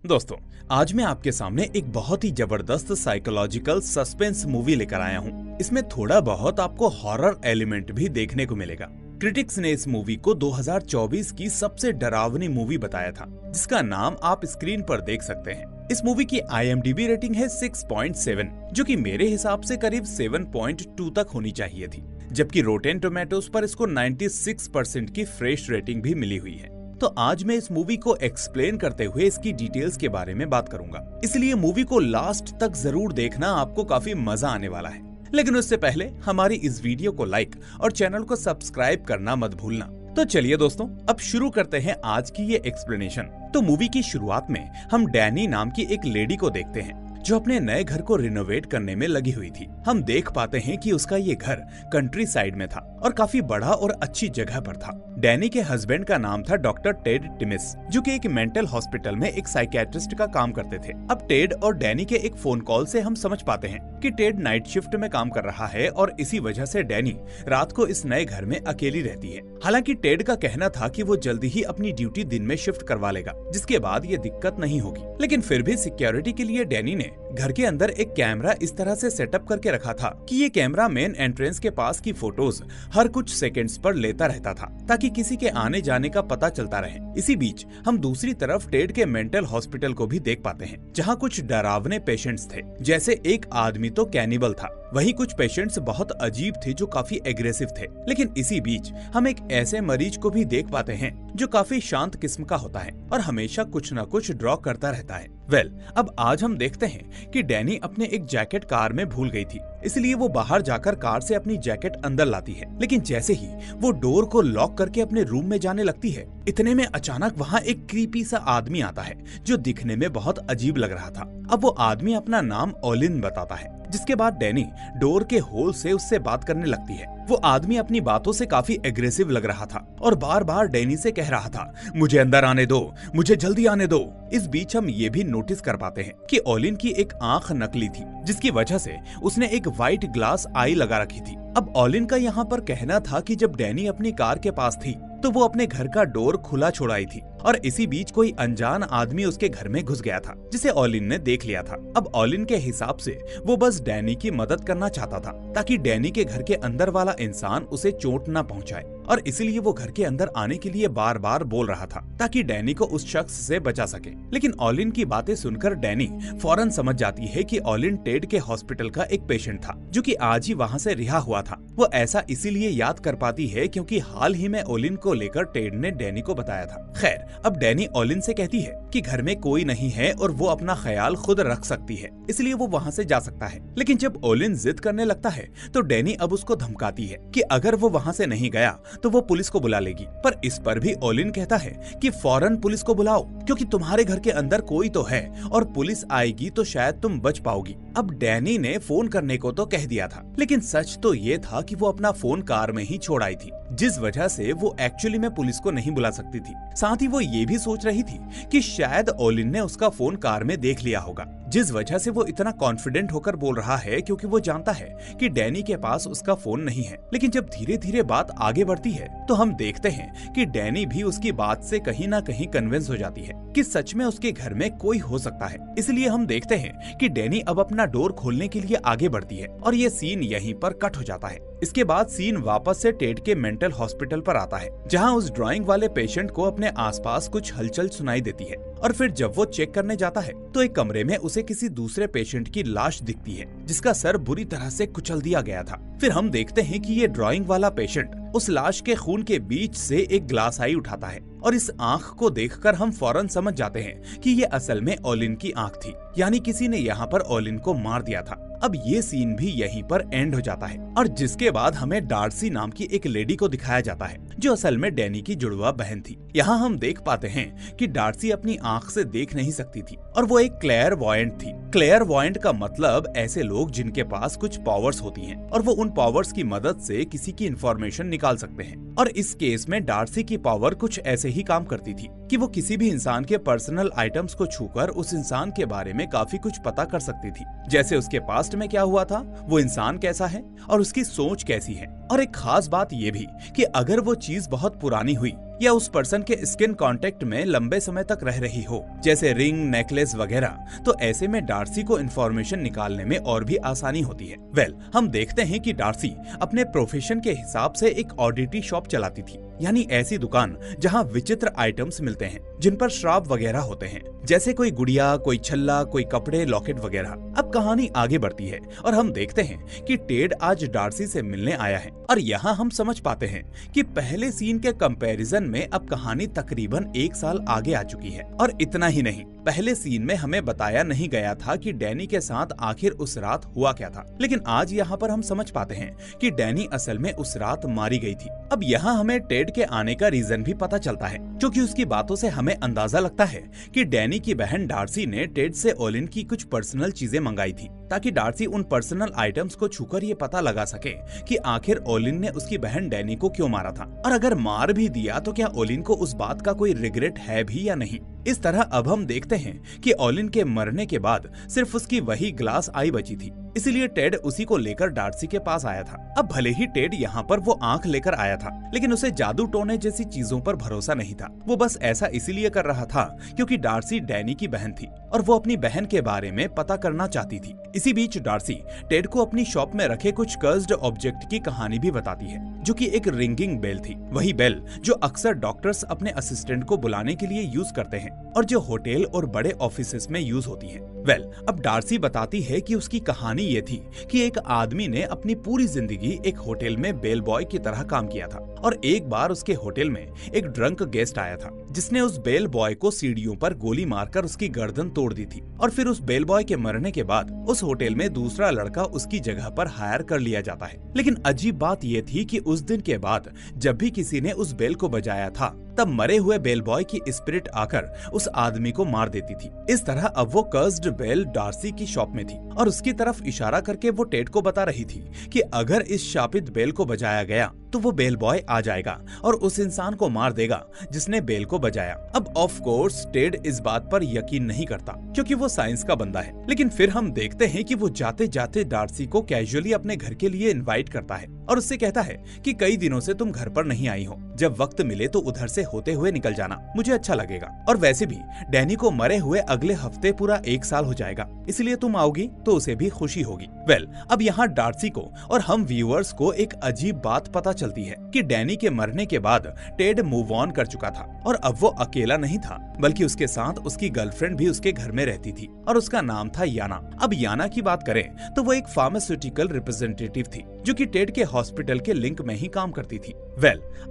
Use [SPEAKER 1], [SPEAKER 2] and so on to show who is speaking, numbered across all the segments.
[SPEAKER 1] दोस्तों, आज मैं आपके सामने एक बहुत ही जबरदस्त साइकोलॉजिकल सस्पेंस मूवी लेकर आया हूँ। इसमें थोड़ा बहुत आपको हॉरर एलिमेंट भी देखने को मिलेगा। क्रिटिक्स ने इस मूवी को 2024 की सबसे डरावनी मूवी बताया था, जिसका नाम आप स्क्रीन पर देख सकते हैं। इस मूवी की IMDb रेटिंग है 6.7, जो कि मेरे हिसाब से करीब 7.2 तक होनी चाहिए थी, जबकि रोटेन टोमेटोज पर इसको 96% की फ्रेश रेटिंग भी मिली हुई है। तो आज मैं इस मूवी को एक्सप्लेन करते हुए इसकी डिटेल्स के बारे में बात करूंगा, इसलिए मूवी को लास्ट तक जरूर देखना, आपको काफी मजा आने वाला है। लेकिन उससे पहले हमारी इस वीडियो को लाइक और चैनल को सब्सक्राइब करना मत भूलना। तो चलिए दोस्तों, अब शुरू करते हैं आज की ये एक्सप्लेनेशन। तो मूवी की शुरुआत में हम डैनी नाम की एक लेडी को देखते हैं, जो अपने नए घर को रिनोवेट करने में लगी हुई थी। हम देख पाते हैं कि उसका ये घर कंट्री साइड में था और काफी बड़ा और अच्छी जगह पर था। डैनी के हस्बैंड का नाम था डॉक्टर टेड टिमिस, जो कि एक मेंटल हॉस्पिटल में एक साइकियाट्रिस्ट का काम करते थे। अब टेड और डैनी के एक फोन कॉल से हम समझ पाते हैं कि टेड नाइट शिफ्ट में काम कर रहा है और इसी वजह से डैनी रात को इस नए घर में अकेली रहती है। हालांकि टेड का कहना था कि वो जल्दी ही अपनी ड्यूटी दिन में शिफ्ट करवा लेगा, जिसके बाद ये दिक्कत नहीं होगी। लेकिन फिर भी सिक्योरिटी के लिए डैनी ने घर के अंदर एक कैमरा इस तरह से सेटअप करके रखा था कि ये कैमरा मेन एंट्रेंस के पास की फोटोज हर कुछ सेकंड्स पर लेता रहता था, ताकि किसी के आने जाने का पता चलता रहे। इसी बीच हम दूसरी तरफ टेड के मेंटल हॉस्पिटल को भी देख पाते हैं, जहाँ कुछ डरावने पेशेंट्स थे। जैसे एक आदमी तो कैनिबल था, वहीं कुछ पेशेंट्स बहुत अजीब थे जो काफी एग्रेसिव थे। लेकिन इसी बीच हम एक ऐसे मरीज को भी देख पाते हैं जो काफी शांत किस्म का होता है और हमेशा कुछ न कुछ ड्रॉ करता रहता है। अब आज हम देखते हैं कि डैनी अपने एक जैकेट कार में भूल गई थी, इसलिए वो बाहर जाकर कार से अपनी जैकेट अंदर लाती है। लेकिन जैसे ही वो डोर को लॉक करके अपने रूम में जाने लगती है, इतने में अचानक वहाँ एक क्रीपी सा आदमी आता है, जो दिखने में बहुत अजीब लग रहा था। अब वो आदमी अपना नाम ओलिन बताता है, जिसके बाद डैनी डोर के होल से उससे बात करने लगती है। वो आदमी अपनी बातों से काफी एग्रेसिव लग रहा था और बार बार डैनी से कह रहा था, मुझे अंदर आने दो, मुझे जल्दी आने दो। इस बीच हम ये भी नोटिस कर पाते हैं कि ओलिन की एक आंख नकली थी, जिसकी वजह से उसने एक व्हाइट ग्लास आई लगा रखी थी। अब ओलिन का यहाँ पर कहना था कि जब डैनी अपनी कार के पास थी तो वो अपने घर का डोर खुला छोड़ाई थी और इसी बीच कोई अनजान आदमी उसके घर में घुस गया था, जिसे ओलिन ने देख लिया था। अब ओलिन के हिसाब से वो बस डैनी की मदद करना चाहता था, ताकि डैनी के घर के अंदर वाला इंसान उसे चोट न पहुंचाए, और इसलिए वो घर के अंदर आने के लिए बार बार बोल रहा था, ताकि डैनी को उस शख्स से बचा सके। लेकिन ओलिन की बातें सुनकर डैनी फौरन समझ जाती है कि ओलिन टेड के हॉस्पिटल का एक पेशेंट था, जो कि आज ही वहाँ से रिहा हुआ था। वो ऐसा इसीलिए याद कर पाती है क्योंकि हाल ही में ओलिन को लेकर टेड ने डैनी को बताया था। खैर, अब डैनी ओलिन से कहती है कि घर में कोई नहीं है और वो अपना ख्याल खुद रख सकती है, इसलिए वो वहाँ से जा सकता है। लेकिन जब ओलिन जिद करने लगता है तो डैनी अब उसको धमकाती है कि अगर वो वहाँ से नहीं गया तो वो पुलिस को बुला लेगी। पर इस पर भी ओलिन कहता है कि फौरन पुलिस को बुलाओ, क्योंकि तुम्हारे घर के अंदर कोई तो है और पुलिस आएगी तो शायद तुम बच पाओगी। अब डैनी ने फोन करने को तो कह दिया था, लेकिन सच तो ये था कि वो अपना फोन कार में ही छोड़ आई थी, जिस वजह से वो एक्चुअली में पुलिस को नहीं बुला सकती थी। साथ ही वो ये भी सोच रही थी कि शायद ओलिन ने उसका फोन कार में देख लिया होगा, जिस वजह से वो इतना कॉन्फिडेंट होकर बोल रहा है, क्योंकि वो जानता है कि डैनी के पास उसका फोन नहीं है। लेकिन जब धीरे धीरे बात आगे बढ़ती है तो हम देखते हैं कि डैनी भी उसकी बात से कहीं ना कहीं कन्विंस हो जाती है कि सच में उसके घर में कोई हो सकता है। इसलिए हम देखते हैं कि डैनी अब अपना डोर खोलने के लिए आगे बढ़ती है और ये सीन यहीं पर कट हो जाता है। इसके बाद सीन वापस से टेड के मेंटल हॉस्पिटल पर आता है, जहां उस ड्राइंग वाले पेशेंट को अपने आसपास कुछ हलचल सुनाई देती है। और फिर जब वो चेक करने जाता है तो एक कमरे में उसे किसी दूसरे पेशेंट की लाश दिखती है, जिसका सर बुरी तरह से कुचल दिया गया था। फिर हम देखते हैं कि ये ड्राइंग वाला पेशेंट उस लाश के खून के बीच से एक ग्लास आई उठाता है, और इस आंख को देखकर हम फौरन समझ जाते हैं कि ये असल में ओलिन की आंख थी, यानी किसी ने यहाँ पर ओलिन को मार दिया था। अब ये सीन भी यहीं पर एंड हो जाता है और जिसके बाद हमें डार्सी नाम की एक लेडी को दिखाया जाता है, जो असल में डैनी की जुड़वा बहन थी। यहाँ हम देख पाते हैं कि डार्सी अपनी आंख से देख नहीं सकती थी और वो एक क्लेयरवॉयंट थी। क्लेयरवॉयंट का मतलब ऐसे लोग जिनके पास कुछ पावर्स होती हैं और वो उन पावर्स की मदद से किसी की इंफॉर्मेशन निकाल सकते हैं। और इस केस में डार्सी की पावर कुछ ऐसे ही काम करती थी कि वो किसी भी इंसान के पर्सनल आइटम्स को छूकर उस इंसान के बारे में काफी कुछ पता कर सकती थी, जैसे उसके पास्ट में क्या हुआ था, वो इंसान कैसा है और उसकी सोच कैसी है। और एक खास बात ये भी कि अगर वो चीज बहुत पुरानी हुई या उस पर्सन के स्किन कांटेक्ट में लंबे समय तक रह रही हो, जैसे रिंग, नेकलेस वगैरह, तो ऐसे में डार्सी को इन्फॉर्मेशन निकालने में और भी आसानी होती है। हम देखते हैं कि डार्सी अपने प्रोफेशन के हिसाब से एक ऑडिटी शॉप चलाती थी, यानी ऐसी दुकान जहां विचित्र आइटम्स मिलते हैं जिन पर श्राप वगैरह होते हैं, जैसे कोई गुड़िया, कोई छल्ला, कोई कपड़े, लॉकेट वगैरह। अब कहानी आगे बढ़ती है और हम देखते हैं कि टेड आज डार्सी से मिलने आया है और यहाँ हम समझ पाते हैं कि पहले सीन के कंपैरिजन में अब कहानी तकरीबन 1 साल आगे आ चुकी है। और इतना ही नहीं, पहले सीन में हमें बताया नहीं गया था कि डैनी के साथ आखिर उस रात हुआ क्या था, लेकिन आज यहाँ पर हम समझ पाते हैं कि डैनी असल में उस रात मारी गई थी। अब यहाँ हमें टेड के आने का रीजन भी पता चलता है, क्योंकि उसकी बातों से हमें अंदाजा लगता है कि डैनी की बहन डार्सी ने टेड से ओलिन की कुछ पर्सनल चीजें मंगाई थी, ताकि डार्सी उन पर्सनल आइटम्स को छूकर ये पता लगा सके कि आखिर ओलिन ने उसकी बहन डैनी को क्यों मारा था, और अगर मार भी दिया तो क्या ओलिन को उस बात का कोई रिग्रेट है भी या नहीं। इस तरह अब हम देखते हैं कि ओलिन के मरने के बाद सिर्फ उसकी वही ग्लास आई बची थी, इसलिए टेड उसी को लेकर डार्सी के पास आया था। अब भले ही टेड यहाँ पर वो आंख लेकर आया था, लेकिन उसे जादू टोने जैसी चीजों पर भरोसा नहीं था। वो बस ऐसा इसीलिए कर रहा था क्योंकि डार्सी डैनी की बहन थी और वो अपनी बहन के बारे में पता करना चाहती थी। इसी बीच डार्सी टेड को अपनी शॉप में रखे कुछ कर्स्ड ऑब्जेक्ट की कहानी भी बताती है, जो कि एक रिंगिंग बेल थी, वही बेल जो अक्सर डॉक्टर्स अपने असिस्टेंट को बुलाने के लिए यूज करते हैं और जो होटल और बड़े ऑफिसेस में यूज होती है। अब डार्सी बताती है कि उसकी कहानी ये थी कि एक आदमी ने अपनी पूरी जिंदगी एक होटल में बेल बॉय की तरह काम किया था और एक बार उसके होटल में एक ड्रंक गेस्ट आया था जिसने उस बेल बॉय को सीढ़ियों पर गोली मारकर उसकी गर्दन तोड़ दी थी। और फिर उस बेल बॉय के मरने के बाद उस होटल में दूसरा लड़का उसकी जगह पर हायर कर लिया जाता है। लेकिन अजीब बात ये थी कि उस दिन के बाद जब भी किसी ने उस बेल को बजाया था, तब मरे हुए बेल बॉय की स्पिरिट आकर उस आदमी को मार देती थी। इस तरह अब वो कर्स्ड बेल डार्सी की शॉप में थी और उसकी तरफ इशारा करके वो टेड को बता रही थी कि अगर इस शापित बेल को बजाया गया तो वो बेल बॉय आ जाएगा और उस इंसान को मार देगा जिसने बेल को बजाया। अब ऑफ कोर्स टेड इस बात पर यकीन नहीं करता क्योंकि वो साइंस का बंदा है, लेकिन फिर हम देखते हैं कि वो जाते जाते डार्सी को कैजुअली अपने घर के लिए इनवाइट करता है और उससे कहता है कि कई दिनों से तुम घर पर नहीं आई हो, जब वक्त मिले तो उधर से होते हुए निकल जाना, मुझे अच्छा लगेगा। और वैसे भी डैनी को मरे हुए अगले हफ्ते पूरा 1 साल हो जाएगा, इसलिए तुम आओगी तो उसे भी खुशी होगी। अब यहाँ डार्सी को और हम व्यूअर्स को एक अजीब बात पता चलती है कि डैनी के मरने के बाद टेड मूव ऑन कर चुका था और अब वो अकेला नहीं था, बल्कि उसके साथ उसकी गर्लफ्रेंड भी उसके घर में रहती थी और उसका नाम था याना। अब याना की बात करें तो वो एक फार्मास्यूटिकल रिप्रेजेंटेटिव थी जो कि टेड के हॉस्पिटल के लिंक में ही काम करती थी।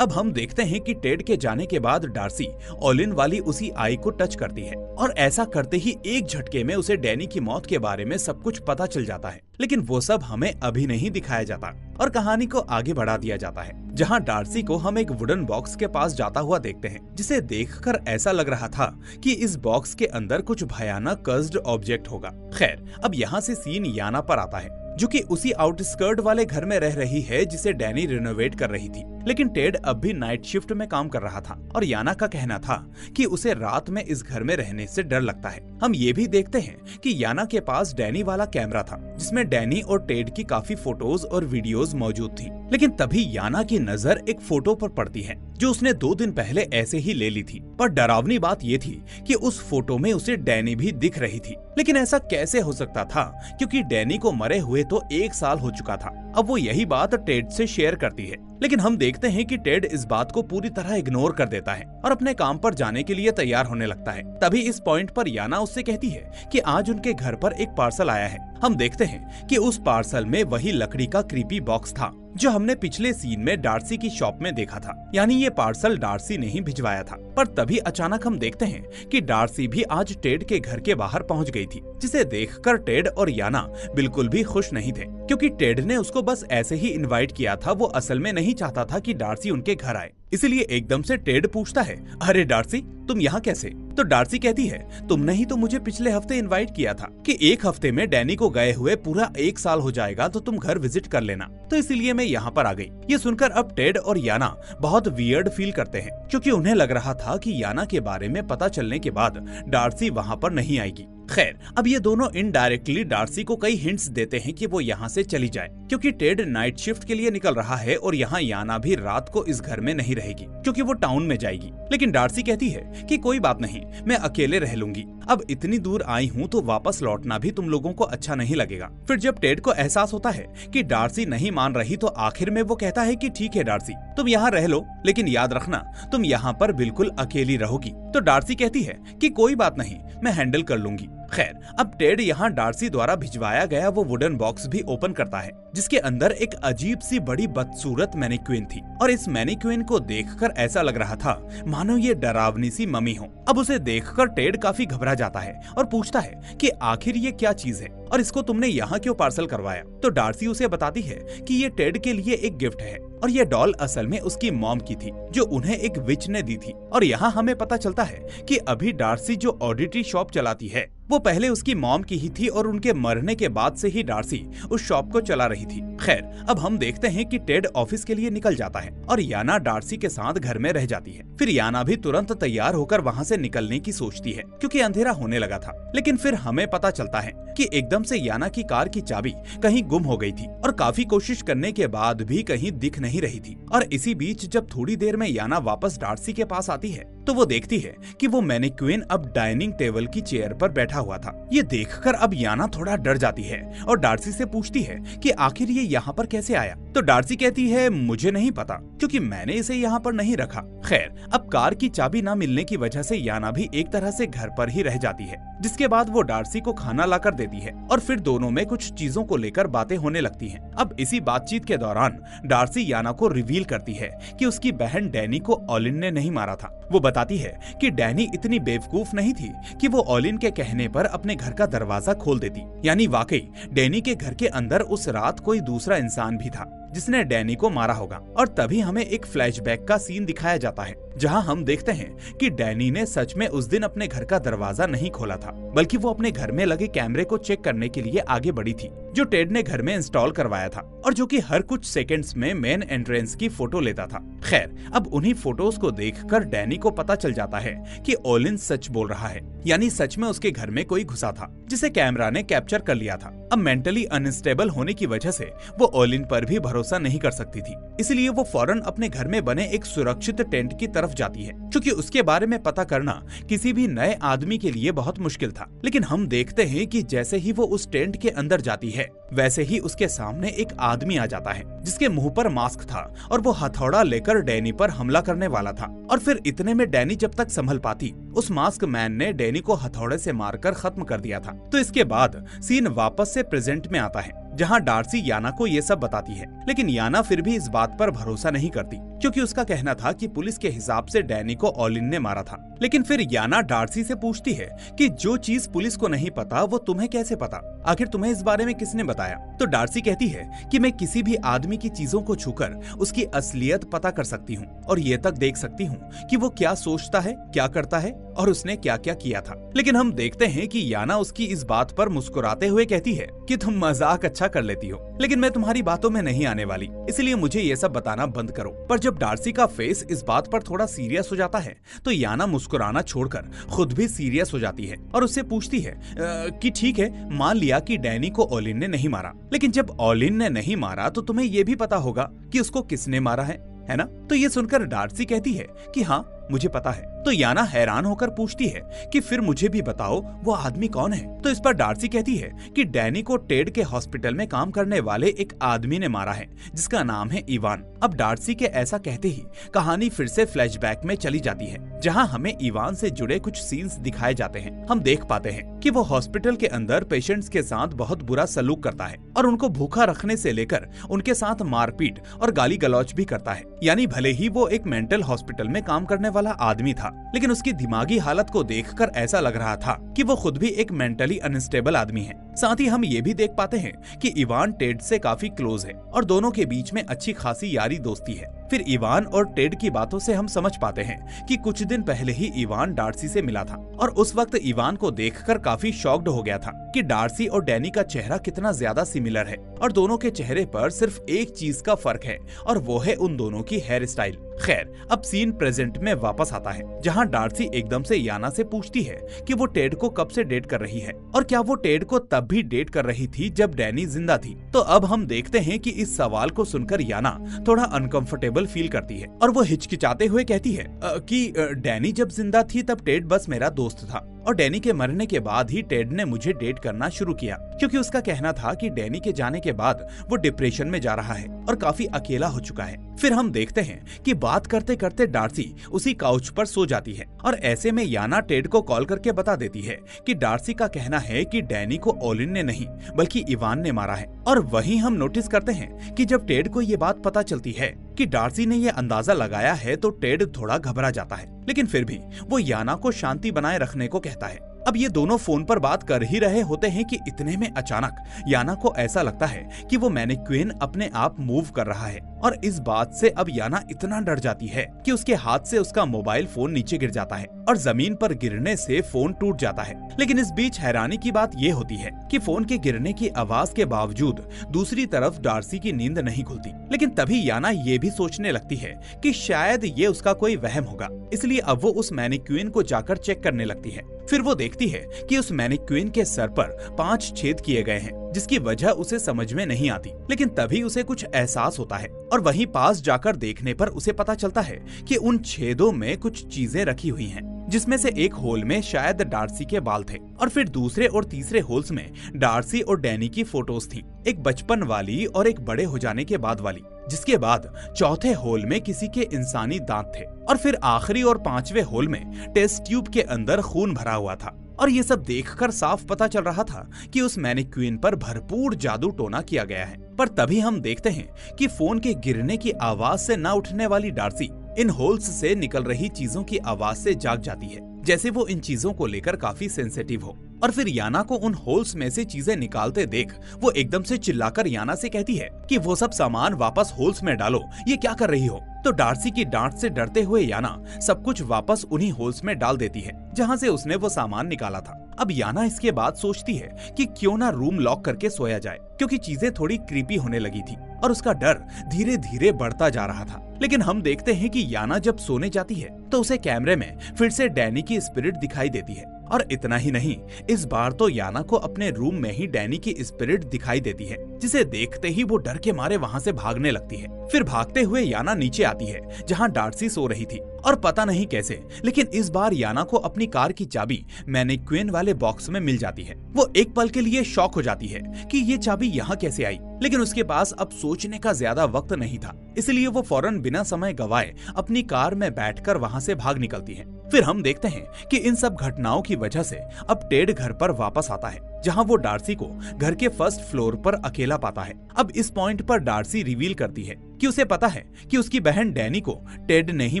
[SPEAKER 1] अब हम देखते हैं कि टेड के जाने के बाद डार्सी ओलिन वाली उसी आई को टच करती है और ऐसा करते ही एक झटके में उसे डैनी की मौत के बारे में सब कुछ पता चल जाता है। लेकिन वो सब हमें अभी नहीं दिखाया जाता और कहानी को आगे बढ़ा दिया जाता है, जहां डार्सी को हम एक वुडन बॉक्स के पास जाता हुआ देखते हैं, जिसे देखकर ऐसा लग रहा था कि इस बॉक्स के अंदर कुछ भयानक कर्स्ड ऑब्जेक्ट होगा। खैर, अब यहाँ से सीन याना पर आता है, जो कि उसी आउटस्कर्ट वाले घर में रह रही है जिसे डैनी रिनोवेट कर रही थी। लेकिन टेड अब भी नाइट शिफ्ट में काम कर रहा था और याना का कहना था कि उसे रात में इस घर में रहने से डर लगता है। हम ये भी देखते हैं कि याना के पास डैनी वाला कैमरा था जिसमें डैनी और टेड की काफी फोटोज और वीडियोस मौजूद थी। लेकिन तभी याना की नजर एक फोटो पर पड़ती है जो उसने 2 दिन पहले ऐसे ही ले ली थी। पर डरावनी बात ये थी कि उस फोटो में उसे डैनी भी दिख रही थी। लेकिन ऐसा कैसे हो सकता था, क्योंकि डैनी को मरे हुए तो 1 साल हो चुका था। अब वो यही बात टेड से शेयर करती है, लेकिन हम देखते हैं कि टेड इस बात को पूरी तरह इग्नोर कर देता है और अपने काम पर जाने के लिए तैयार होने लगता है। तभी इस पॉइंट पर याना उससे कहती है कि आज उनके घर पर एक पार्सल आया है। हम देखते हैं कि उस पार्सल में वही लकड़ी का क्रीपी बॉक्स था जो हमने पिछले सीन में डार्सी की शॉप में देखा था, यानी ये पार्सल डार्सी ने ही भिजवाया था। पर तभी अचानक हम देखते हैं कि डार्सी भी आज टेड के घर के बाहर पहुंच गई थी, जिसे देखकर टेड और याना बिल्कुल भी खुश नहीं थे, क्योंकि टेड ने उसको बस ऐसे ही इनवाइट किया था। वो असल में नहीं चाहता था कि डार्सी उनके घर आए। इसलिए एकदम से टेड पूछता है, अरे डार्सी, तुम यहाँ कैसे? तो डार्सी कहती है, तुमने ही तो मुझे पिछले हफ्ते इनवाइट किया था कि 1 हफ्ते में डैनी को गए हुए पूरा 1 साल हो जाएगा, तो तुम घर विजिट कर लेना, तो इसलिए मैं यहाँ पर आ गई। ये सुनकर अब टेड और याना बहुत वियर्ड फील करते हैं, क्योंकि उन्हें लग रहा था कि याना के बारे में पता चलने के बाद डार्सी वहाँ पर नहीं आएगी। खैर, अब ये दोनों इनडायरेक्टली डार्सी को कई हिंट्स देते हैं कि वो यहाँ से चली जाए, क्योंकि टेड नाइट शिफ्ट के लिए निकल रहा है और यहाँ याना भी रात को इस घर में नहीं रहेगी क्योंकि वो टाउन में जाएगी। लेकिन डार्सी कहती है कि कोई बात नहीं, मैं अकेले रह लूंगी। अब इतनी दूर आई हूँ तो वापस लौटना भी तुम लोगों को अच्छा नहीं लगेगा। फिर जब टेड को एहसास होता है कि डार्सी नहीं मान रही तो आखिर में वो कहता है कि ठीक है डार्सी, तुम यहाँ रह लो, लेकिन याद रखना तुम यहाँ पर बिल्कुल अकेली रहोगी। तो डार्सी कहती है कि कोई बात नहीं, मैं हैंडल कर लूंगी। खैर, अब टेड यहाँ डार्सी द्वारा भिजवाया गया वो वुडन बॉक्स भी ओपन करता है, जिसके अंदर एक अजीब सी बड़ी बदसूरत मैनीक्वीन थी और इस मैनीक्वीन को देखकर ऐसा लग रहा था मानो ये डरावनी सी मम्मी हो। अब उसे देखकर टेड काफी घबरा जाता है और पूछता है कि आखिर ये क्या चीज है और इसको तुमने यहाँ क्यों पार्सल करवाया। तो डार्सी उसे बताती है कि ये टेड के लिए एक गिफ्ट है और ये डॉल असल में उसकी मॉम की थी जो उन्हें एक विच ने दी थी। और यहाँ हमें पता चलता है कि अभी डार्सी जो ऑडिटरी शॉप चलाती है वो पहले उसकी मॉम की ही थी और उनके मरने के बाद से ही डार्सी उस शॉप को चला रही थी। खैर, अब हम देखते हैं कि टेड ऑफिस के लिए निकल जाता है और याना डार्सी के साथ घर में रह जाती है। फिर याना भी तुरंत तैयार होकर वहाँ से निकलने की सोचती है क्योंकि अंधेरा होने लगा था। लेकिन फिर हमें पता चलता है कि एकदम से याना की कार की चाबी कहीं गुम हो गई थी और काफी कोशिश करने के बाद भी कहीं दिख नहीं रही थी। और इसी बीच जब थोड़ी देर में याना वापस डार्सी के पास आती है तो वो देखती है कि वो मैनीक्वीन अब डाइनिंग टेबल की चेयर पर बैठा हुआ था। ये देखकर अब याना थोड़ा डर जाती है और डार्सी से पूछती है कि आखिर ये यहाँ पर कैसे आया। तो डार्सी कहती है मुझे नहीं पता क्योंकि मैंने इसे यहाँ पर नहीं रखा। खैर, अब कार की चाबी न मिलने की वजह से याना भी एक तरह से घर पर ही रह जाती है, जिसके बाद वो डार्सी को खाना लाकर देती है और फिर दोनों में कुछ चीजों को लेकर बातें होने लगती हैं। अब इसी बातचीत के दौरान डार्सी याना को रिवील करती है कि उसकी बहन डैनी को ओलिन ने नहीं मारा था। वो बताती है कि डैनी इतनी बेवकूफ नहीं थी कि वो ओलिन के कहने पर अपने घर का दरवाजा खोल देती। यानी वाकई डैनी के घर के अंदर उस रात कोई दूसरा इंसान भी था जिसने डैनी को मारा होगा। और तभी हमें एक फ्लैशबैक का सीन दिखाया जाता है जहां हम देखते हैं कि डैनी ने सच में उस दिन अपने घर का दरवाजा नहीं खोला था, बल्कि वो अपने घर में लगे कैमरे को चेक करने के लिए आगे बढ़ी थी जो टेड ने घर में इंस्टॉल करवाया था और जो कि हर कुछ सेकंड्स में मेन एंट्रेंस की फोटो लेता था। खैर, अब उन्हीं फोटोज को देखकर डैनी को पता चल जाता है कि ओलिन सच बोल रहा है, यानी सच में उसके घर में कोई घुसा था जिसे कैमरा ने कैप्चर कर लिया था। अब मेंटली अनस्टेबल होने की वजह से वो ओलिन पर भी भरोसा नहीं कर सकती थी, इसलिए वो फौरन अपने घर में बने एक सुरक्षित टेंट की तरफ जाती है, क्योंकि उसके बारे में पता करना किसी भी नए आदमी के लिए बहुत मुश्किल था। लेकिन हम देखते हैं कि जैसे ही वो उस टेंट के अंदर जाती है वैसे ही उसके सामने एक आदमी आ जाता है जिसके मुंह पर मास्क था और वो हथौड़ा लेकर डैनी पर हमला करने वाला था। और फिर इतने में डैनी जब तक संभल पाती उस मास्क मैन ने डैनी को हथौड़े से मारकर खत्म कर दिया था। तो इसके बाद सीन वापस से प्रेजेंट में आता है जहां डार्सी याना को ये सब बताती है, लेकिन याना फिर भी इस बात पर भरोसा नहीं करती क्योंकि उसका कहना था कि पुलिस के हिसाब से डैनी को ओलिन ने मारा था। लेकिन फिर याना डार्सी से पूछती है कि जो चीज पुलिस को नहीं पता वो तुम्हें कैसे पता, आखिर तुम्हें इस बारे में किसने बताया। तो डार्सी कहती है कि मैं किसी भी आदमी की चीजों को छूकर उसकी असलियत पता कर सकती हूँ और ये तक देख सकती हूँ कि वो क्या सोचता है, क्या करता है और उसने क्या क्या किया था। लेकिन हम देखते हैं कि याना उसकी इस बात पर मुस्कुराते हुए कहती है कि तुम मजाक अच्छा कर लेती हो, लेकिन मैं तुम्हारी बातों में नहीं आने वाली, इसलिए मुझे ये सब बताना बंद करो। पर जब डार्सी का फेस इस बात पर थोड़ा सीरियस हो जाता है तो याना मुस्कुराना छोड़कर खुद भी सीरियस हो जाती है और उससे पूछती है कि ठीक है, मान लिया कि डैनी को ओलिन ने नहीं मारा, लेकिन जब ओलिन ने नहीं मारा तो तुम्हें ये भी पता होगा कि उसको किसने मारा है ना। तो ये सुनकर डार्सी कहती है कि हाँ, मुझे पता है। तो याना हैरान होकर पूछती है कि फिर मुझे भी बताओ वो आदमी कौन है। तो इस पर डार्सी कहती है कि डैनी को टेड के हॉस्पिटल में काम करने वाले एक आदमी ने मारा है जिसका नाम है इवान। अब डार्सी के ऐसा कहते ही कहानी फिर से फ्लैशबैक में चली जाती है जहां हमें इवान से जुड़े कुछ सीन्स दिखाए जाते हैं। हम देख पाते हैं कि वो हॉस्पिटल के अंदर पेशेंट्स के साथ बहुत बुरा सलूक करता है और उनको भूखा रखने से लेकर उनके साथ मारपीट और गाली गलौज भी करता है। यानी भले ही वो एक मेंटल हॉस्पिटल में काम करने वाला आदमी था, लेकिन उसकी दिमागी हालत को देखकर ऐसा लग रहा था कि वो खुद भी एक मेंटली अनस्टेबल आदमी है। साथ ही हम ये भी देख पाते हैं कि इवान टेड से काफी क्लोज है और दोनों के बीच में अच्छी खासी यारी दोस्ती है। फिर इवान और टेड की बातों से हम समझ पाते हैं कि कुछ दिन पहले ही इवान डार्सी से मिला था और उस वक्त इवान को देखकर काफी शॉक्ड हो गया था कि डार्सी और डैनी का चेहरा कितना ज्यादा सिमिलर है और दोनों के चेहरे पर सिर्फ एक चीज का फर्क है और वो है उन दोनों की हेयर स्टाइल। खैर, अब सीन प्रेजेंट में वापस आता है जहां डार्सी एकदम से याना से पूछती है कि वो टेड को कब से डेट कर रही है और क्या वो टेड को तब भी डेट कर रही थी जब डैनी जिंदा थी। तो अब हम देखते हैं कि इस सवाल को सुनकर याना थोड़ा अनकंफर्टेबल फील करती है और वो हिचकिचाते हुए कहती है कि डैनी जब जिंदा थी तब टेड बस मेरा दोस्त था और डैनी के मरने के बाद ही टेड ने मुझे डेट करना शुरू किया, क्योंकि उसका कहना था कि डैनी के जाने के बाद वो डिप्रेशन में जा रहा है और काफी अकेला हो चुका है। फिर हम देखते हैं कि बात करते करते डार्सी उसी काउच पर सो जाती है और ऐसे में याना टेड को कॉल करके बता देती है कि डार्सी का कहना है कि डैनी को ओलिन ने नहीं बल्कि इवान ने मारा है। और वहीं हम नोटिस करते हैं कि जब टेड को ये बात पता चलती है कि डार्सी ने ये अंदाजा लगाया है तो टेड थोड़ा घबरा जाता है, लेकिन फिर भी वो याना को शांति बनाए रखने को कहता है। अब ये दोनों फोन पर बात कर ही रहे होते हैं कि इतने में अचानक याना को ऐसा लगता है कि वो मैनिक्विन अपने आप मूव कर रहा है और इस बात से अब याना इतना डर जाती है कि उसके हाथ से उसका मोबाइल फोन नीचे गिर जाता है और जमीन पर गिरने से फोन टूट जाता है। लेकिन इस बीच हैरानी की बात ये होती है कि फोन के गिरने की आवाज के बावजूद दूसरी तरफ डार्सी की नींद नहीं खुलती। लेकिन तभी याना ये भी सोचने लगती है कि शायद ये उसका कोई वहम होगा, इसलिए अब वो उस मैनिक्विन को जाकर चेक करने लगती है। फिर वो देखती है कि उस मैनिक्विन के सर पर 5 छेद किए गए हैं, जिसकी वजह उसे समझ में नहीं आती। लेकिन तभी उसे कुछ एहसास होता है और वहीं पास जाकर देखने पर उसे पता चलता है कि उन छेदों में कुछ चीजें रखी हुई हैं, जिसमें से एक होल में शायद डार्सी के बाल थे और फिर दूसरे और तीसरे होल्स में डार्सी और डैनी की फोटोज थी, एक बचपन वाली और एक बड़े हो जाने के बाद वाली, जिसके बाद चौथे होल में किसी के इंसानी दांत थे और फिर आखिरी और 5वें होल में टेस्ट ट्यूब के अंदर खून भरा हुआ था। और ये सब देखकर साफ पता चल रहा था कि उस मैनिक्विन पर भरपूर जादू टोना किया गया है। पर तभी हम देखते हैं कि फोन के गिरने की आवाज से न उठने वाली डार्सी इन होल्स से निकल रही चीजों की आवाज से जाग जाती है, जैसे वो इन चीजों को लेकर काफी सेंसिटिव हो। और फिर याना को उन होल्स में से चीजें निकालते देख वो एकदम से चिल्लाकर याना से कहती है कि वो सब सामान वापस होल्स में डालो, ये क्या कर रही हो। तो डार्सी की डांट से डरते हुए याना सब कुछ वापस उन्हीं होल्स में डाल देती है जहां से उसने वो सामान निकाला था। अब याना इसके बाद सोचती है कि क्यों ना रूम लॉक करके सोया जाए, क्योंकि चीजें थोड़ी क्रीपी होने लगी थी और उसका डर धीरे धीरे बढ़ता जा रहा था। लेकिन हम देखते हैं कि याना जब सोने जाती है तो उसे कैमरे में फिर से डैनी की स्पिरिट दिखाई देती है। और इतना ही नहीं, इस बार तो याना को अपने रूम में ही डैनी की स्पिरिट दिखाई देती है, जिसे देखते ही वो डर के मारे वहाँ से भागने लगती है। फिर भागते हुए याना नीचे आती है जहाँ डार्सी सो रही थी और पता नहीं कैसे, लेकिन इस बार याना को अपनी कार की चाबी मैनिक्विन वाले बॉक्स में मिल जाती है। वो एक पल के लिए शॉक हो जाती है कि ये चाबी यहाँ कैसे आई, लेकिन उसके पास अब सोचने का ज्यादा वक्त नहीं था, इसलिए वो फौरन बिना समय गवाए अपनी कार में बैठकर वहाँ से भाग निकलती है। फिर हम देखते हैं कि इन सब घटनाओं की वजह से अब टेड घर पर वापस आता है, जहां वो डार्सी को घर के फर्स्ट फ्लोर पर अकेला पाता है। अब इस पॉइंट पर डार्सी रिवील करती है कि उसे पता है कि उसकी बहन डैनी को टेड ने ही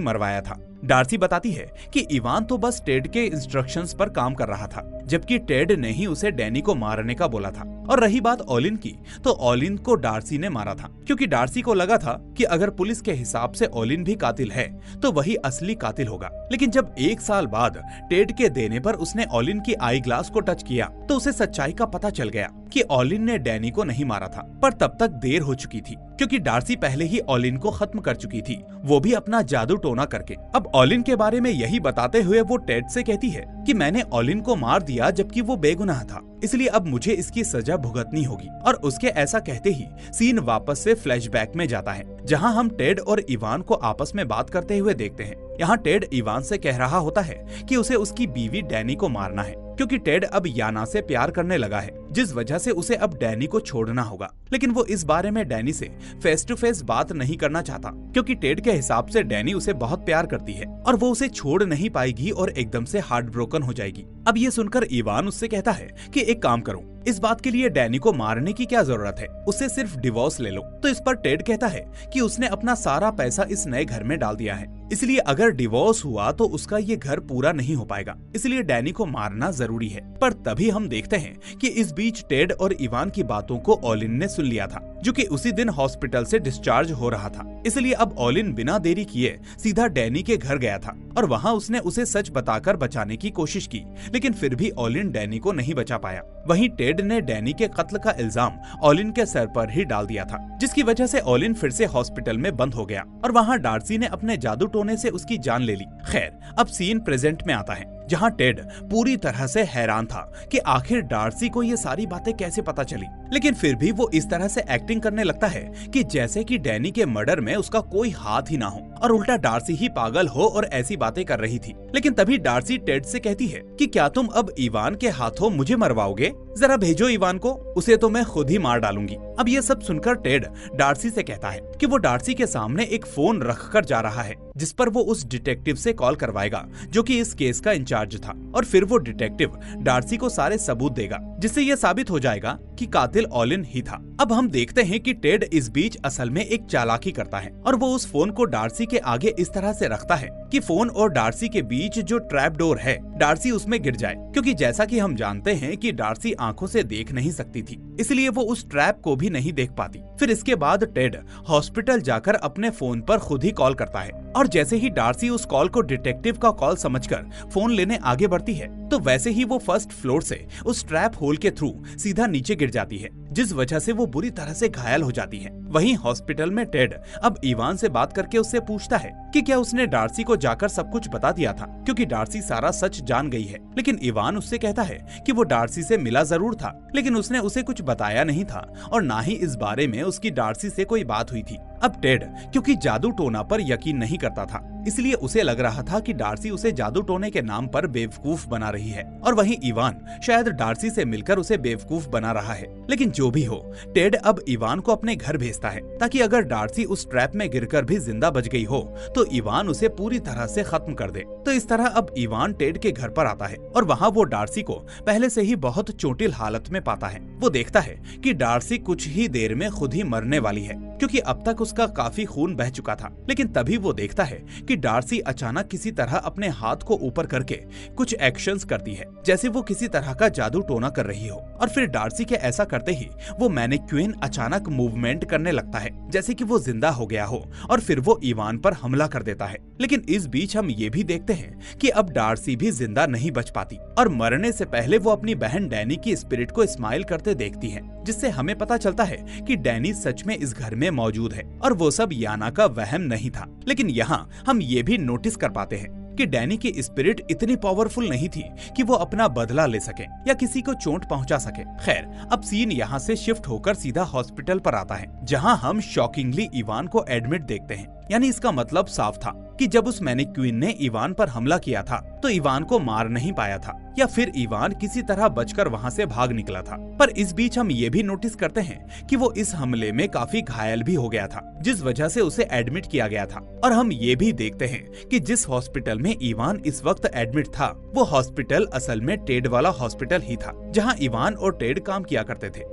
[SPEAKER 1] मरवाया था। डार्सी बताती है कि इवान तो बस टेड के इंस्ट्रक्शंस पर काम कर रहा था, जबकि टेड ने ही उसे डैनी को मारने का बोला था। और रही बात ओलिन की, तो ओलिन को डार्सी ने मारा था, क्योंकि डार्सी को लगा था कि अगर पुलिस के हिसाब से ओलिन भी कातिल है तो वही असली कातिल होगा। लेकिन जब 1 साल बाद टेड के देने पर उसने ओलिन की आई ग्लास को टच किया तो उसे सच्चाई का पता चल गया कि ओलिन ने डैनी को नहीं मारा था। पर तब तक देर हो चुकी थी, क्योंकि डार्सी पहले ही ओलिन को खत्म कर चुकी थी, वो भी अपना जादू टोना करके। अब ओलिन के बारे में यही बताते हुए वो टेड से कहती है कि मैंने ओलिन को मार दिया जबकि वो बेगुनाह था, इसलिए अब मुझे इसकी सजा भुगतनी होगी। और उसके ऐसा कहते ही सीन वापस से फ्लैशबैक में जाता है, जहां हम टेड और इवान को आपस में बात करते हुए देखते हैं। यहाँ टेड इवान से कह रहा होता है कि उसे उसकी बीवी डैनी को मारना है, क्योंकि टेड अब याना से प्यार करने लगा है, जिस वजह से उसे अब डैनी को छोड़ना होगा। लेकिन वो इस बारे में डैनी से फेस टू फेस बात नहीं करना चाहता, क्योंकि टेड के हिसाब से डैनी उसे बहुत प्यार करती है और वो उसे छोड़ नहीं पाएगी और एकदम से हार्ट ब्रोकन हो जाएगी। अब ये सुनकर इवान उससे कहता है कि एक काम करो, इस बात के लिए डैनी को मारने की क्या जरूरत है, उससे सिर्फ डिवोर्स ले लो। तो इस पर टेड कहता है कि उसने अपना सारा पैसा इस नए घर में डाल दिया है, इसलिए अगर डिवोर्स हुआ तो उसका ये घर पूरा नहीं हो पाएगा, इसलिए डैनी को मारना जरूरी है। पर तभी हम देखते हैं कि इस बीच टेड और इवान की बातों को ओलिन ने सुन लिया था, जो कि उसी दिन हॉस्पिटल से डिस्चार्ज हो रहा था। इसलिए अब ओलिन बिना देरी किए सीधा डैनी के घर गया था और वहाँ उसने उसे सच बताकर बचाने की कोशिश की, लेकिन फिर भी ओलिन डैनी को नहीं बचा पाया। वहीं टेड ने डैनी के कत्ल का इल्जाम ओलिन के सर पर ही डाल दिया था, जिसकी वजह से ओलिन फिर से हॉस्पिटल में बंद हो गया और वहाँ डार्सी ने अपने जादू टोने से उसकी जान ले ली। खैर, अब सीन प्रेजेंट में आता है, जहाँ टेड पूरी तरह से हैरान था कि आखिर डार्सी को ये सारी बातें कैसे पता चली, लेकिन फिर भी वो इस तरह से एक्टिंग करने लगता है कि जैसे कि डैनी के मर्डर में उसका कोई हाथ ही ना हो और उल्टा डार्सी ही पागल हो और ऐसी बातें कर रही थी। लेकिन तभी डार्सी टेड से कहती है कि क्या तुम अब इवान के हाथों मुझे मरवाओगे? जरा भेजो इवान को, उसे तो मैं खुद ही मार डालूंगी। अब ये सब सुनकर टेड डार्सी से कहता है कि वो डार्सी के सामने एक फोन रखकर जा रहा है, जिस पर वो उस डिटेक्टिव से कॉल करवाएगा जो कि इस केस का इंचार्ज था, और फिर वो डिटेक्टिव डार्सी को सारे सबूत देगा, जिससे ये साबित हो जाएगा कि कातिल ओलिन ही था। अब हम देखते हैं कि टेड इस बीच असल में एक चालाकी करता है और वो उस फोन को डार्सी के आगे इस तरह से रखता है कि फोन और डार्सी के बीच जो ट्रैप डोर है, डार्सी उसमें गिर जाए, क्योंकि जैसा कि हम जानते हैं कि डार्सी आंखों से देख नहीं सकती थी, इसलिए वो उस ट्रैप को भी नहीं देख पाती। फिर इसके बाद टेड हॉस्पिटल जाकर अपने फोन पर खुद ही कॉल करता है और जैसे ही डार्सी उस कॉल को डिटेक्टिव का कॉल समझकर फोन लेने आगे बढ़ती है, तो वैसे ही वो फर्स्ट फ्लोर से उस ट्रैप होल के थ्रू सीधा नीचे गिर जाती है, जिस वजह से वो बुरी तरह से घायल हो जाती है। वहीं हॉस्पिटल में टेड अब इवान से बात करके उससे पूछता है कि क्या उसने डार्सी को जाकर सब कुछ बता दिया था, क्योंकि डार्सी सारा सच जान गई है। लेकिन इवान उससे कहता है कि वो डार्सी से मिला जरूर था, लेकिन उसने उसे कुछ बताया नहीं था और ना ही इस बारे में उसकी डार्सी से कोई बात हुई थी। अब टेड क्योंकि जादू टोना पर यकीन नहीं करता था, इसलिए उसे लग रहा था कि डार्सी उसे जादू टोने के नाम पर बेवकूफ बना रही है और वहीं इवान शायद डार्सी से मिलकर उसे बेवकूफ बना रहा है। लेकिन जो भी हो, टेड अब इवान को अपने घर भेजता है ताकि अगर डार्सी उस ट्रैप में गिरकर भी जिंदा बच गई हो तो इवान उसे पूरी तरह से खत्म कर दे। तो इस तरह अब इवान टेड के घर पर आता है और वहाँ वो डार्सी को पहले से ही बहुत चोटिल हालत में पाता है। वो देखता है कि डार्सी कुछ ही देर में खुद ही मरने वाली है, क्योंकि अब तक उसका काफी खून बह चुका था। लेकिन तभी वो देखता है कि डार्सी अचानक किसी तरह अपने हाथ को ऊपर करके कुछ एक्शंस करती है, जैसे वो किसी तरह का जादू टोना कर रही हो, और फिर डार्सी के ऐसा करते ही वो मैनिक्विन अचानक मूवमेंट करने लगता है जैसे कि वो जिंदा हो गया हो, और फिर वो इवान पर हमला कर देता है। लेकिन इस बीच हम ये भी देखते हैं कि अब डार्सी भी जिंदा नहीं बच पाती और मरने से पहले वो अपनी बहन डैनी की स्पिरिट को स्माइल करते देखती है, जिससे हमें पता चलता है कि डैनी सच में इस घर में मौजूद है और वो सब याना का वहम नहीं था। लेकिन यहाँ हम ये भी नोटिस कर पाते हैं कि डैनी की स्पिरिट इतनी पावरफुल नहीं थी कि वो अपना बदला ले सके या किसी को चोट पहुंचा सके। खैर, अब सीन यहाँ से शिफ्ट होकर सीधा हॉस्पिटल पर आता है, जहाँ हम शॉकिंगली इवान को एडमिट देखते हैं। यानी इसका मतलब साफ था कि जब उस मैनिक्विन ने इवान पर हमला किया था तो इवान को मार नहीं पाया था, या फिर इवान किसी तरह बचकर वहाँ से भाग निकला था। पर इस बीच हम ये भी नोटिस करते हैं कि वो इस हमले में काफी घायल भी हो गया था, जिस वजह से उसे एडमिट किया गया था। और हम ये भी देखते हैं कि जिस हॉस्पिटल में इवान इस वक्त एडमिट था वो हॉस्पिटल असल में टेड वाला हॉस्पिटल ही था, जहाँ इवान और टेड काम किया करते थे।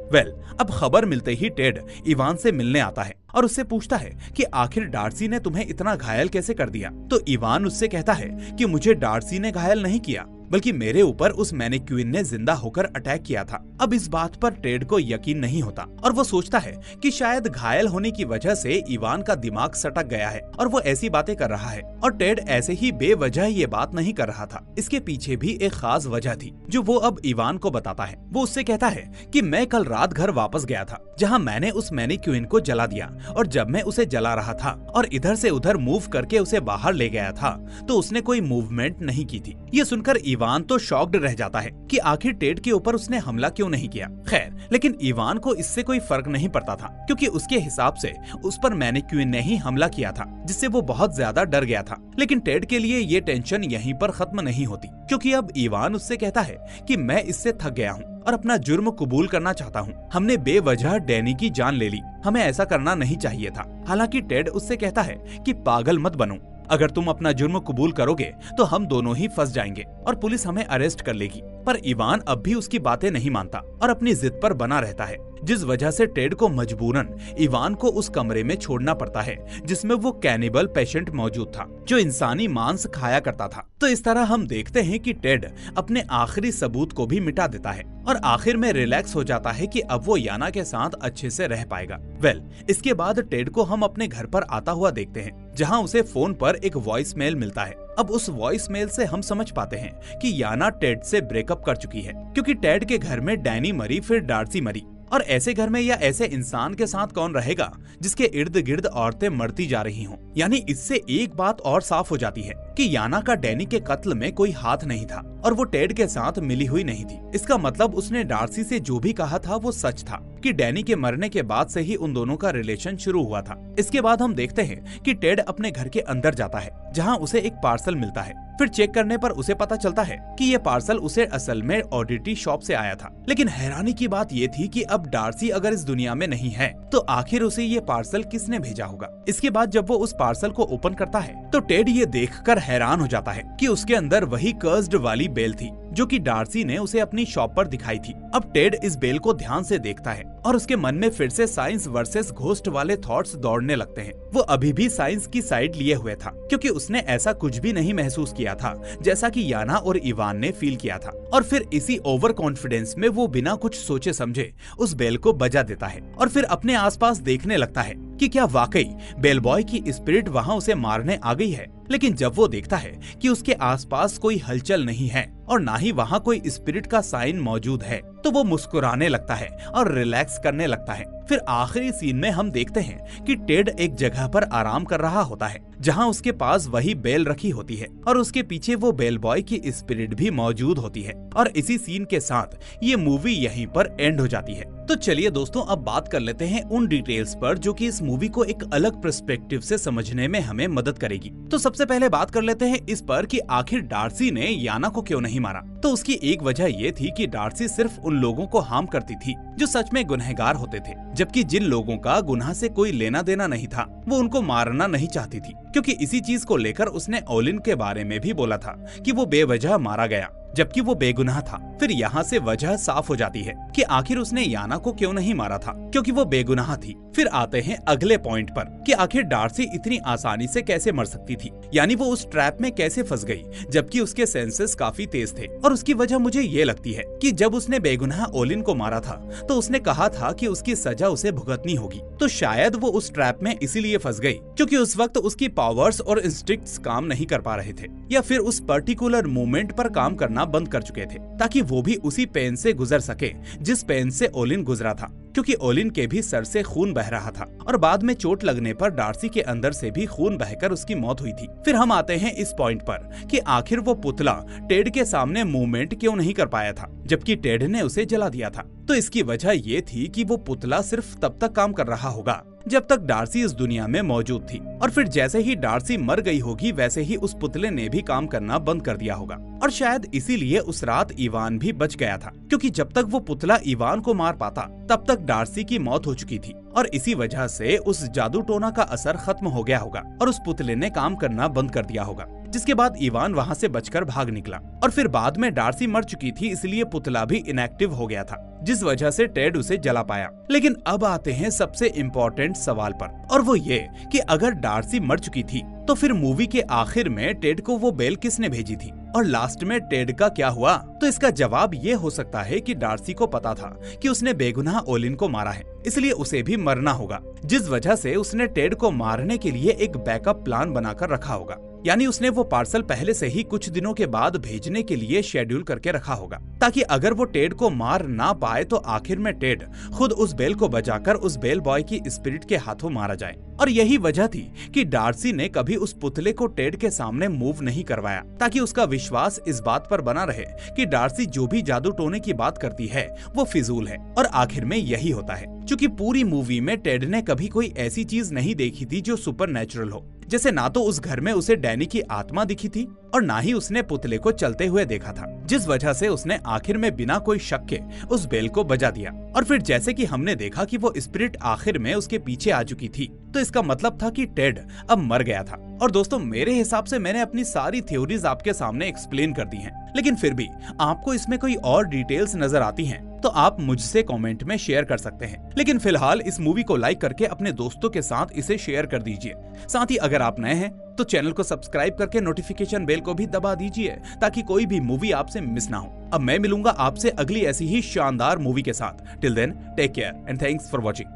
[SPEAKER 1] अब खबर मिलते ही टेड इवान से मिलने आता है और उससे पूछता है कि आखिर डार्सी ने तुम्हें इतना घायल कैसे कर दिया। तो इवान उससे कहता है कि मुझे डार्सी ने घायल नहीं किया, बल्कि मेरे ऊपर उस मैनिक्विन ने जिंदा होकर अटैक किया था। अब इस बात पर टेड को यकीन नहीं होता और वो सोचता है कि शायद घायल होने की वजह से इवान का दिमाग सटक गया है और वो ऐसी बातें कर रहा है। और टेड ऐसे ही बेवजह ये बात नहीं कर रहा था, इसके पीछे भी एक खास वजह थी जो वो अब इवान को बताता है। वो उससे कहता है कि मैं कल रात घर वापस गया था, जहाँ मैंने उस मैनिक्विन को जला दिया, और जब मैं उसे जला रहा था और इधर से उधर मूव करके उसे बाहर ले गया था तो उसने कोई मूवमेंट नहीं की थी। ये सुनकर इवान तो शॉक्ड रह जाता है कि आखिर टेड के ऊपर उसने हमला क्यों नहीं किया। खैर, लेकिन इवान को इससे कोई फर्क नहीं पड़ता था, क्योंकि उसके हिसाब से उस पर मैनिक्विन ने ही हमला किया था, जिससे वो बहुत ज्यादा डर गया था। लेकिन टेड के लिए ये टेंशन यहीं पर खत्म नहीं होती, क्योंकि अब इवान उससे कहता है कि मैं इससे थक गया हूँ और अपना जुर्म कबूल करना चाहता हूँ। हमने बेवजह डैनी की जान ले ली, हमें ऐसा करना नहीं चाहिए था। हालांकि टेड उससे कहता है कि पागल मत बनो, अगर तुम अपना जुर्म कबूल करोगे तो हम दोनों ही फंस जाएंगे और पुलिस हमें अरेस्ट कर लेगी। पर इवान अब भी उसकी बातें नहीं मानता और अपनी जिद पर बना रहता है, जिस वजह से टेड को मजबूरन इवान को उस कमरे में छोड़ना पड़ता है जिसमें वो कैनिबल पेशेंट मौजूद था जो इंसानी मांस खाया करता था। तो इस तरह हम देखते हैं कि टेड अपने आखिरी सबूत को भी मिटा देता है और आखिर में रिलैक्स हो जाता है कि अब वो याना के साथ अच्छे से रह पाएगा। इसके बाद टेड को हम अपने घर पर आता हुआ देखते हैं जहाँ उसे फोन पर एक वॉइस मेल मिलता है। अब उस वॉइस मेल से हम समझ पाते हैं कि याना टेड से ब्रेकअप कर चुकी है, क्योंकि टेड के घर में डैनी मरी, फिर डार्सी मरी, और ऐसे घर में या ऐसे इंसान के साथ कौन रहेगा जिसके इर्द गिर्द औरतें मरती जा रही हों। यानी इससे एक बात और साफ हो जाती है कि याना का डैनी के कत्ल में कोई हाथ नहीं था और वो टेड के साथ मिली हुई नहीं थी। इसका मतलब उसने डार्सी से जो भी कहा था वो सच था कि डैनी के मरने के बाद से ही उन दोनों का रिलेशन शुरू हुआ था। इसके बाद हम देखते हैं कि टेड अपने घर के अंदर जाता है जहाँ उसे एक पार्सल मिलता है। फिर चेक करने पर उसे पता चलता है कि ये पार्सल उसे असल में ऑडिटी शॉप से आया था। लेकिन हैरानी की बात ये थी कि अब डार्सी अगर इस दुनिया में नहीं है तो आखिर उसे ये पार्सल किसने भेजा होगा। इसके बाद जब वो उस पार्सल को ओपन करता है तो टेड ये देखकर हैरान हो जाता है कि उसके अंदर वही कर्स्ड वाली बेल थी जो कि डार्सी ने उसे अपनी शॉप पर दिखाई थी। अब टेड इस बेल को ध्यान से देखता है और उसके मन में फिर से साइंस वर्सेस घोस्ट वाले थॉट्स दौड़ने लगते हैं। वो अभी भी साइंस की साइड लिए हुए था क्योंकि उसने ऐसा कुछ भी नहीं महसूस किया था जैसा कि याना और इवान ने फील किया था। और फिर इसी ओवर कॉन्फिडेंस में वो बिना कुछ सोचे समझे उस बेल को बजा देता है और फिर अपने आसपास देखने लगता है कि क्या वाकई बेल बॉय की स्पिरिट वहाँ उसे मारने आ गई है। लेकिन जब वो देखता है कि उसके आसपास कोई हलचल नहीं है और ना ही वहाँ कोई स्पिरिट का साइन मौजूद है तो वो मुस्कुराने लगता है और रिलैक्स करने लगता है। फिर आखिरी सीन में हम देखते हैं कि टेड एक जगह पर आराम कर रहा होता है जहाँ उसके पास वही बेल रखी होती है और उसके पीछे वो बेल बॉय की स्पिरिट भी मौजूद होती है। और इसी सीन के साथ ये मूवी यहीं पर एंड हो जाती है। तो चलिए दोस्तों, अब बात कर लेते हैं उन डिटेल्स पर जो कि इस मूवी को एक अलग पर्सपेक्टिव से समझने में हमें मदद करेगी। तो सबसे पहले बात कर लेते हैं इस पर कि आखिर डार्सी ने याना को क्यों नहीं मारा। तो उसकी एक वजह ये थी कि डार्सी सिर्फ उन लोगों को हार्म करती थी जो सच में गुनहगार होते थे, जबकि जिन लोगों का गुनाह से कोई लेना देना नहीं था वो उनको मारना नहीं चाहती थी, क्योंकि इसी चीज को लेकर उसने ओलिन के बारे में भी बोला था कि वो बेवजह मारा गया जबकि वो बेगुनाह था। फिर यहाँ से वजह साफ हो जाती है कि आखिर उसने याना को क्यों नहीं मारा था, क्योंकि वो बेगुनाह थी। फिर आते हैं अगले पॉइंट पर कि आखिर डार्सी इतनी आसानी से कैसे मर सकती थी, यानी वो उस ट्रैप में कैसे फंस गई जबकि उसके सेंसेस काफी तेज थे। और उसकी वजह मुझे ये लगती है कि जब उसने बेगुनाह ओलिन को मारा था तो उसने कहा था कि उसकी सजा उसे भुगतनी होगी, तो शायद वो उस ट्रैप में इसीलिए फंस गई क्योंकि उस वक्त उसकी पावर्स और इंस्टिंक्ट्स काम नहीं कर पा रहे थे, या फिर उस पर्टिकुलर मोमेंट पर काम करना बंद कर चुके थे ताकि वो भी उसी पेन से गुजर सके जिस पेन से ओलिन गुजरा था, क्योंकि ओलिन के भी सर से खून बह रहा था और बाद में चोट लगने पर डार्सी के अंदर से भी खून बहकर उसकी मौत हुई थी। फिर हम आते हैं इस पॉइंट पर कि आखिर वो पुतला टेड के सामने मूवमेंट क्यों नहीं कर पाया था जबकि टेड ने उसे जला दिया था। तो इसकी वजह ये थी कि वो पुतला सिर्फ तब तक काम कर रहा होगा जब तक डार्सी इस दुनिया में मौजूद थी, और फिर जैसे ही डार्सी मर गई होगी वैसे ही उस पुतले ने भी काम करना बंद कर दिया होगा। और शायद इसीलिए उस रात इवान भी बच गया था, क्योंकि जब तक वो पुतला इवान को मार पाता तब तक डार्सी की मौत हो चुकी थी और इसी वजह से उस जादू टोना का असर खत्म हो गया होगा और उस पुतले ने काम करना बंद कर दिया होगा, जिसके बाद इवान वहाँ से बचकर भाग निकला। और फिर बाद में डार्सी मर चुकी थी इसलिए पुतला भी इनएक्टिव हो गया था, जिस वजह से टेड उसे जला पाया। लेकिन अब आते हैं सबसे इम्पोर्टेंट सवाल पर, और वो ये कि अगर डार्सी मर चुकी थी तो फिर मूवी के आखिर में टेड को वो बेल किसने भेजी थी और लास्ट में टेड का क्या हुआ। तो इसका जवाब ये हो सकता है कि डार्सी को पता था कि उसने बेगुनाह ओलिन को मारा है, इसलिए उसे भी मरना होगा, जिस वजह से उसने टेड को मारने के लिए एक बैकअप प्लान बनाकर रखा होगा। यानी उसने वो पार्सल पहले से ही कुछ दिनों के बाद भेजने के लिए शेड्यूल करके रखा होगा, ताकि अगर वो टेड को मार ना पाए तो आखिर में टेड खुद उस बेल को बजाकर उस बेल बॉय की स्पिरिट के हाथों मारा जाए। और यही वजह थी कि डार्सी ने कभी उस पुतले को टेड के सामने मूव नहीं करवाया, ताकि उसका विश्वास इस बात पर बना रहे कि डार्सी जो भी जादू टोने की बात करती है वो फिजूल है। और आखिर में यही होता है, क्योंकि पूरी मूवी में टेड ने कभी कोई ऐसी चीज नहीं देखी थी जो सुपर नेचुरल हो, जैसे ना तो उस घर में उसे डैनी की आत्मा दिखी थी और ना ही उसने पुतले को चलते हुए देखा था, जिस वजह से उसने आखिर में बिना कोई शक के उस बेल को बजा दिया। और फिर जैसे कि हमने देखा कि वो स्पिरिट आखिर में उसके पीछे आ चुकी थी, तो इसका मतलब था कि टेड अब मर गया था। और दोस्तों, मेरे हिसाब से मैंने अपनी सारी थ्योरीज आपके सामने एक्सप्लेन कर दी हैं, लेकिन फिर भी आपको इसमें कोई और डिटेल्स नजर आती हैं तो आप मुझसे कमेंट में शेयर कर सकते हैं। लेकिन फिलहाल इस मूवी को लाइक करके अपने दोस्तों के साथ इसे शेयर कर दीजिए। साथ ही अगर आप नए हैं तो चैनल को सब्सक्राइब करके नोटिफिकेशन बेल को भी दबा दीजिए ताकि कोई भी मूवी आपसे मिस ना हो। अब मैं मिलूंगा आपसे अगली ऐसी ही शानदार मूवी के साथ। Till then take care and thanks for watching.